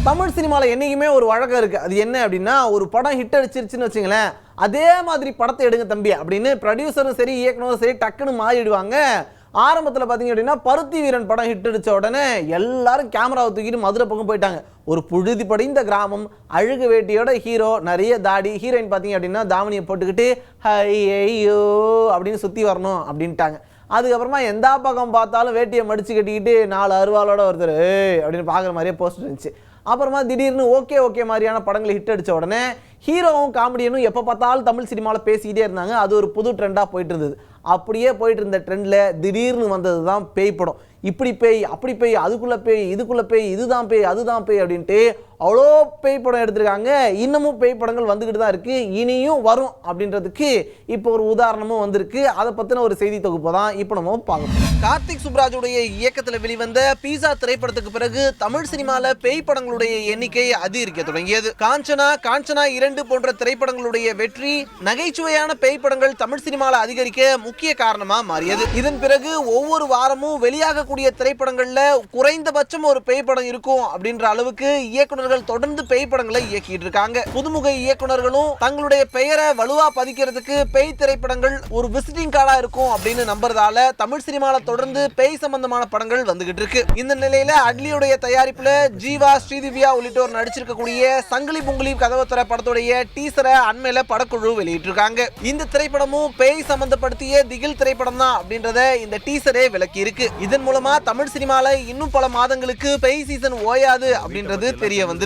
தமிழ் சினிமாவில் என்னைக்குமே ஒரு வழக்கம் இருக்குது. அது என்ன அப்படின்னா, ஒரு படம் ஹிட் அடிச்சிருச்சுன்னு வச்சுங்களேன், அதே மாதிரி படத்தை எடுங்க தம்பி அப்படின்னு ப்ரொடியூசரும் சரி இயக்குனரும் சரி டக்குன்னு மாறிடுவாங்க. ஆரம்பத்தில் பார்த்தீங்க அப்படின்னா பருத்தி வீரன் படம் ஹிட் அடித்த உடனே எல்லாரும் கேமராவை தூக்கிட்டு மதுரை பக்கம் போயிட்டாங்க. ஒரு புழுதி படிந்த கிராமம், அழுகு வேட்டியோட ஹீரோ, நிறைய தாடி, ஹீரோயின் பார்த்தீங்க அப்படின்னா தாவணியை போட்டுக்கிட்டு ஐயோ அப்படின்னு சுற்றி வரணும் அப்படின்ட்டாங்க. அதுக்கப்புறமா எந்த பக்கம் பார்த்தாலும் வேட்டியை மடிச்சு கட்டிக்கிட்டு 4 அருவாளோட ஒருத்தர் அப்படின்னு பார்க்குற மாதிரியே போஸ்ட் இருந்துச்சு. அப்புறமா திடீர்னு ஓகே மாதிரியான படங்களை ஹிட் அடித்த உடனே ஹீரோவும் காமெடியனும் எப்போ பார்த்தாலும் தமிழ் சினிமாவில் பேசிக்கிட்டே இருந்தாங்க. அது ஒரு புது ட்ரெண்டாக போயிட்டு இருந்தது. அப்படியே போயிட்டு இருந்த ட்ரெண்டில் திடீர்னு வந்தது தான் பேய் படம். இப்படி பேய் அப்படி பேய், அதுக்குள்ளே பேய் இதுக்குள்ளே பேய், இதுதான் பேய் அதுதான் பேய் அப்படின்ட்டு அவ்வளோ பேய் படம் எடுத்திருக்காங்க. இன்னமும் பேய் படங்கள் வந்துக்கிட்டு தான் இருக்குது, இனியும் வரும் அப்படின்றதுக்கு இப்போ ஒரு உதாரணமும் வந்திருக்கு. அதை பற்றின ஒரு செய்தி தொகுப்பு தான் இப்போ நம்ம பார்க்கணும். கார்த்திக் சுப்ராஜுடைய இயக்கத்தில் வெளிவந்த பீஸா திரைப்படத்துக்கு பிறகு தமிழ் சினிமாவில் பேய் படங்களுடைய எண்ணிக்கை அதிகரிக்க தொடங்கியது. காஞ்சனா 2 போன்ற திரைப்படங்களுடைய வெற்றி நகைச்சுவையான பேய் படங்கள் தமிழ் சினிமாவில் அதிகரிக்க முக்கிய காரணமாக மாறியது. இதன் பிறகு ஒவ்வொரு வாரமும் வெளியாகக்கூடிய திரைப்படங்கள்ல குறைந்தபட்சம் ஒரு பேய் படம் இருக்கும் அப்படின்ற அளவுக்கு இயக்குனர்கள் தொடர்ந்து பேய் படங்களை இயக்கிட்டு இருக்காங்க. புதுமுக இயக்குனர்களும் தங்களுடைய பெயரை வலுவா பதிக்கிறதுக்கு பேய் திரைப்படங்கள் ஒரு விசிட்டிங் கார்டா இருக்கும் அப்படின்னு நம்புறதால தமிழ் சினிமாவில் தொடர்ந்து பேய் சம்பந்தமான படங்கள் வந்துகிட்டு இருக்கு. இந்த நிலையில அட்லியுடைய தயாரிப்புல ஜீவா, ஸ்ரீதிவ்யா உள்ளிட்டோர் நடிச்சிருக்கக்கூடிய சங்கிலி புங்கிலி கதவத்தர படத்துடைய டீசரை அண்மையில படக்குழு வெளியிட்டிருக்காங்க. இந்த திரைப்படமும் பேய் சம்பந்தப்படுத்திய திகில் திரைப்படம் தான் அப்படின்றத இந்த டீசரே விளக்கி இருக்கு. இதன் மூலமா தமிழ் சினிமால இன்னும் பல மாதங்களுக்கு பேய் சீசன் ஓயாது அப்படின்றது தெரிய வந்திருக்கு.